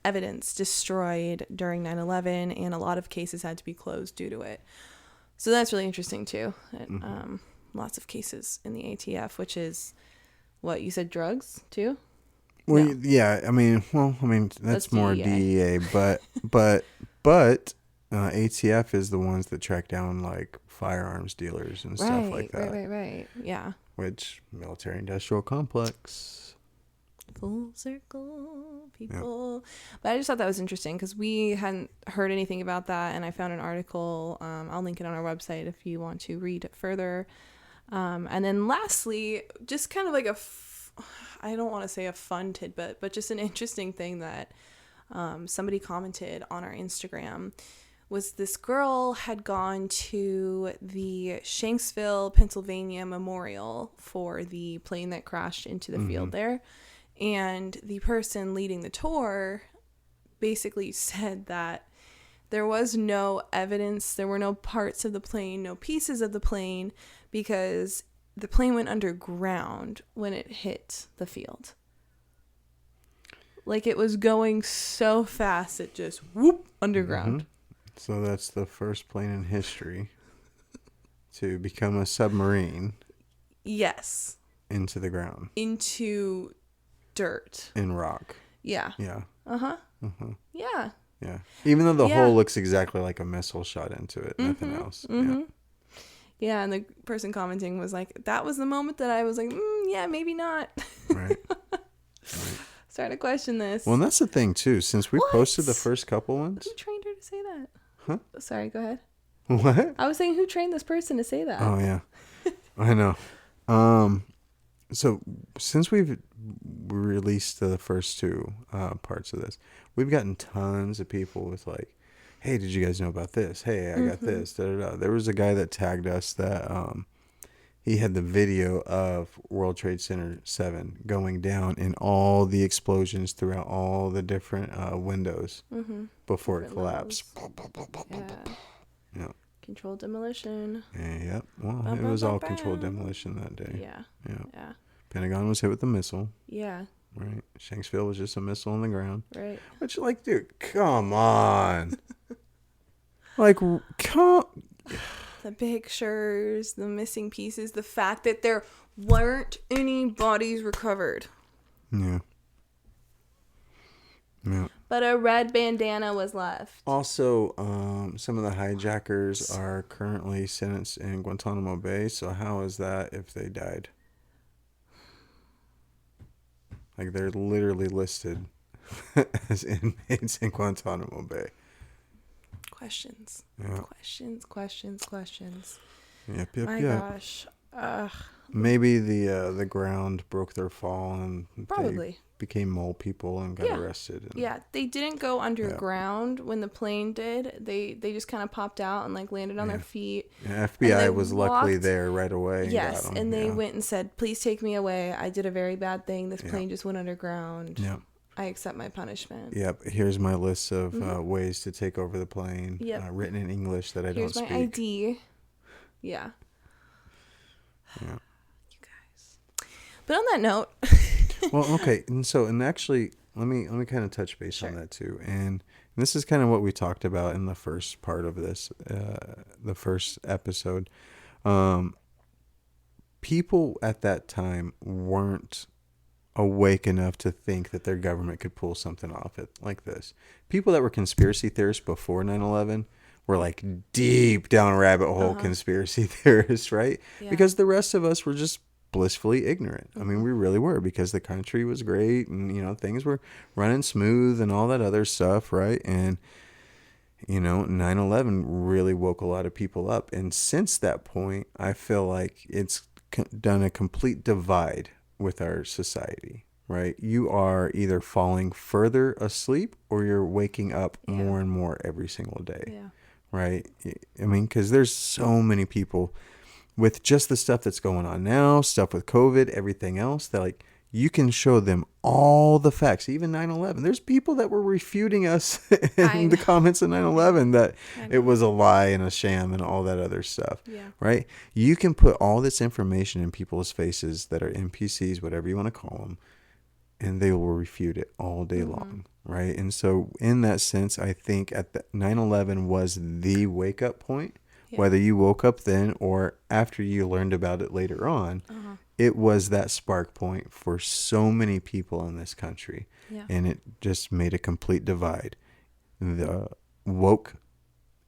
evidence destroyed during 9/11, and a lot of cases had to be closed due to it. So that's really interesting too. Lots of cases in the ATF, which is what you said, drugs too. Well, No. yeah. That's more DEA. DEA, but ATF is the ones that track down like firearms dealers and stuff like that. Right. Yeah. Which military-industrial complex. Full circle, people. Yep. But I just thought that was interesting because we hadn't heard anything about that, and I found an article. I'll link it on our website if you want to read it further. And then lastly, just kind of like I don't want to say a fun tidbit, but just an interesting thing that somebody commented on our Instagram was this girl had gone to the Shanksville, Pennsylvania memorial for the plane that crashed into the field there. And the person leading the tour basically said that there was no evidence, there were no parts of the plane, no pieces of the plane, because the plane went underground when it hit the field. Like it was going so fast, it just whoop underground. So that's the first plane in history to become a submarine. Yes. Into the ground. Into dirt. In rock. Yeah. Yeah. Yeah. Yeah. Even though the hole looks exactly like a missile shot into it, nothing else. Yeah, and the person commenting was like, that was the moment that I was like, yeah, maybe not. Right. Starting to question this. Well, and that's the thing, too. Since we posted the first couple ones. Who trained her to say that? Huh? Sorry, go ahead. What? I was saying, who trained this person to say that? Oh, yeah. I know. So since we've released the first two parts of this, we've gotten tons of people with like, hey, did you guys know about this? Hey, I got this. Da, da, da. There was a guy that tagged us that he had the video of World Trade Center 7 going down in all the explosions throughout all the different windows before it collapsed. Yeah. Controlled demolition. Yep. Well, it was all controlled demolition that day. Yeah. Pentagon was hit with a missile. Yeah. Right. Shanksville was just a missile on the ground. Right. Which, like, dude, come on. Like, come. The pictures, the missing pieces, the fact that there weren't any bodies recovered. Yeah. Yeah. But a red bandana was left. Also, some of the hijackers are currently sentenced in Guantanamo Bay. So how is that if they died? Like, they're literally listed as inmates in Guantanamo Bay. Questions. Yeah. Questions. Yep. My gosh. Maybe the ground broke their fall and probably they became mole people and got arrested. Yeah, they didn't go underground when the plane did. They just kind of popped out and like landed on their feet. Yeah, FBI was luckily there right away. Yes, and got them. and they went and said, "Please take me away. I did a very bad thing. This plane just went underground. Yep. I accept my punishment." Yep. Here's my list of ways to take over the plane. Yep. Written in English that I don't speak. Here's my ID. Yeah. Yeah. You guys. But on that note, Well, okay, and actually, let me kind of touch base sure. on that too, and this is kind of what we talked about in the first part of this, the first episode. Um, People at that time weren't awake enough to think that their government could pull something off it like this. People that were conspiracy theorists before 9/11 were like deep down a rabbit hole Uh-huh. conspiracy theorists, right? Yeah. Because the rest of us were just blissfully ignorant. I mean, Mm-hmm. we really were, because the country was great and things were running smooth and all that other stuff, right? And 9/11 really woke a lot of people up, and since that point, I feel like it's done a complete divide with our society, right? You are either falling further asleep or you're waking up Yeah. more and more every single day, Yeah. right? I mean, because there's so many people with just the stuff that's going on now, stuff with COVID, everything else, that like you can show them all the facts, even 9/11. There's people that were refuting us I in know. the comments of 9/11 that I it know. was a lie and a sham and all that other stuff, Yeah. right? You can put all this information in people's faces that are NPCs, whatever you want to call them, and they will refute it all day Mm-hmm. long, right? And so in that sense, I think at the 9/11 was the wake up point, Yeah. whether you woke up then or after you learned about it later on. Uh-huh. It was that spark point for so many people in this country, Yeah. and it just made a complete divide. The woke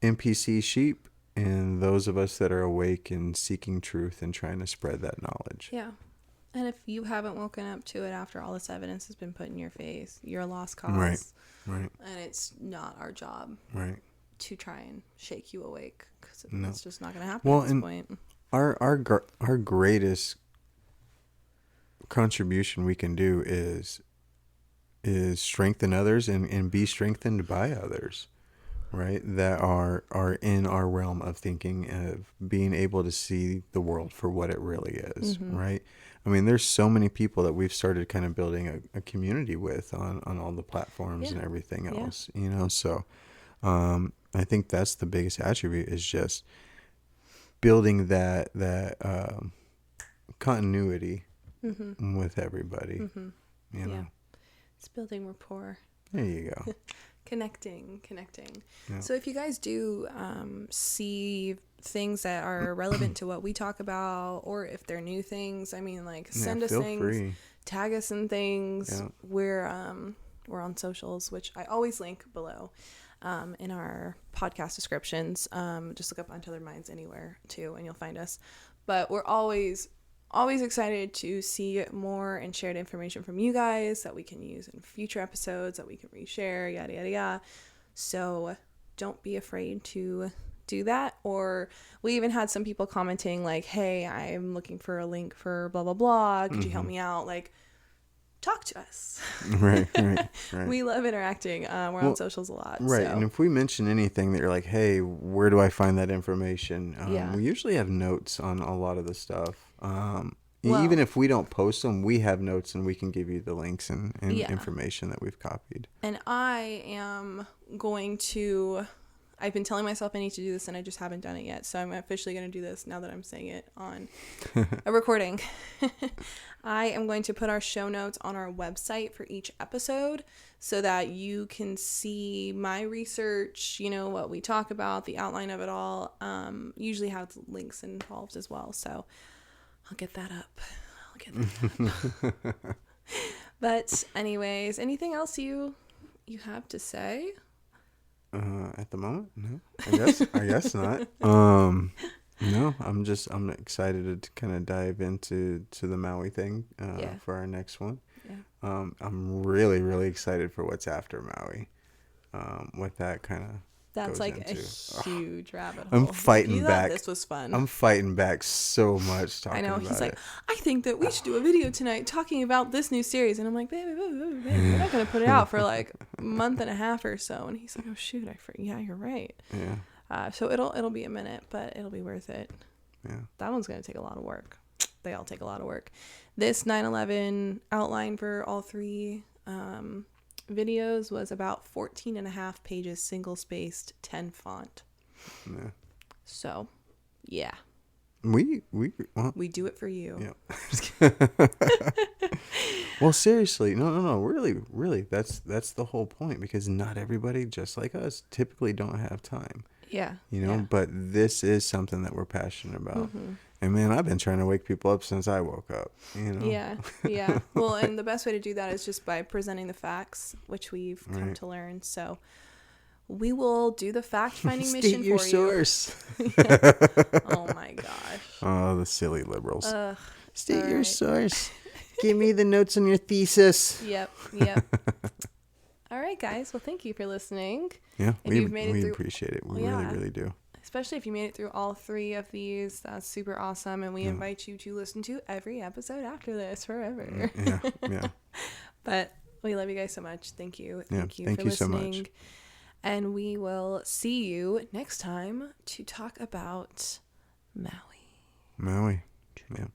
NPC sheep and those of us that are awake and seeking truth and trying to spread that knowledge. Yeah. And if you haven't woken up to it after all this evidence has been put in your face, you're a lost cause. Right. Right. And it's not our job Right. to try and shake you awake, because No. it's just not going to happen Well, at this and point. our greatest contribution we can do is strengthen others and be strengthened by others, right? That are in our realm of thinking, of being able to see the world for what it really is, Mm-hmm. right? I mean, there's so many people that we've started kind of building a community with on all the platforms Yeah. and everything Yeah. else, so I think that's the biggest attribute, is just building that continuity Mm-hmm. with everybody, Mm-hmm. you know. Yeah. It's building rapport. There you go. Connecting. Yeah. So if you guys do see things that are relevant to what we talk about, or if they're new things, I mean, like, send us feel things, free. tag us in things. Yeah. We're on socials, which I always link below in our podcast descriptions. Just look up Untethered Minds anywhere too, and you'll find us. But we're always excited to see more and shared information from you guys that we can use in future episodes, that we can reshare, yada yada yada. So don't be afraid to do that. Or we even had some people commenting like, hey, I'm looking for a link for blah blah blah, could you help me out? Like, talk to us. Right. We love interacting. We're on socials a lot. Right. So. And if we mention anything that you're like, hey, where do I find that information? Yeah. We usually have notes on a lot of the stuff. Well, even if we don't post them, we have notes and we can give you the links and Yeah. information that we've copied. And I am going to, I've been telling myself I need to do this and I just haven't done it yet. So I'm officially going to do this now that I'm saying it on a recording. I am going to put our show notes on our website for each episode so that you can see my research, what we talk about, the outline of it all. Usually has links involved as well. So I'll get that up. But anyways, anything else you have to say? At the moment, no. I guess not. No, I'm excited to kind of dive into the Maui thing for our next one. Yeah. I'm really, really excited for what's after Maui. What that kind of That's goes like into. a huge rabbit hole. I'm fighting You thought back. This was fun. I'm fighting back so much I talking know. about He's like, it. I think that we should do a video tonight talking about this new series. And I'm like, babe, we're not going to put it out for like a month and a half or so. And he's like, oh, shoot. Yeah, you're right. Yeah. So it'll be a minute, but it'll be worth it. Yeah. That one's going to take a lot of work. They all take a lot of work. This 9/11 outline for all three videos was about 14 and a half pages, single spaced, 10 font. Yeah. So, yeah. Well, We do it for you. yeah. Well, seriously, no. Really, that's the whole point, because not everybody, just like us, typically don't have time. Yeah. You know, Yeah. but this is something that we're passionate about. Mm-hmm. And man, I've been trying to wake people up since I woke up. You know. Yeah. Yeah. Well, and the best way to do that is just by presenting the facts, which we've come Right. to learn. So we will do the fact finding State mission your for source. you. Yeah. Oh my gosh. Oh, the silly liberals. Ugh. State All your right. source. Give me the notes on your thesis. Yep. Yep. All right, guys. Well, thank you for listening. Yeah, If you've made it we through, appreciate it. We yeah, really do. especially if you made it through all 3 of these, that's super awesome. And we Yeah. invite you to listen to every episode after this forever. Yeah. But we love you guys so much. Thank you. Yeah, Thank you thank for you so listening. much. And we will see you next time to talk about Maui. Maui. Yeah.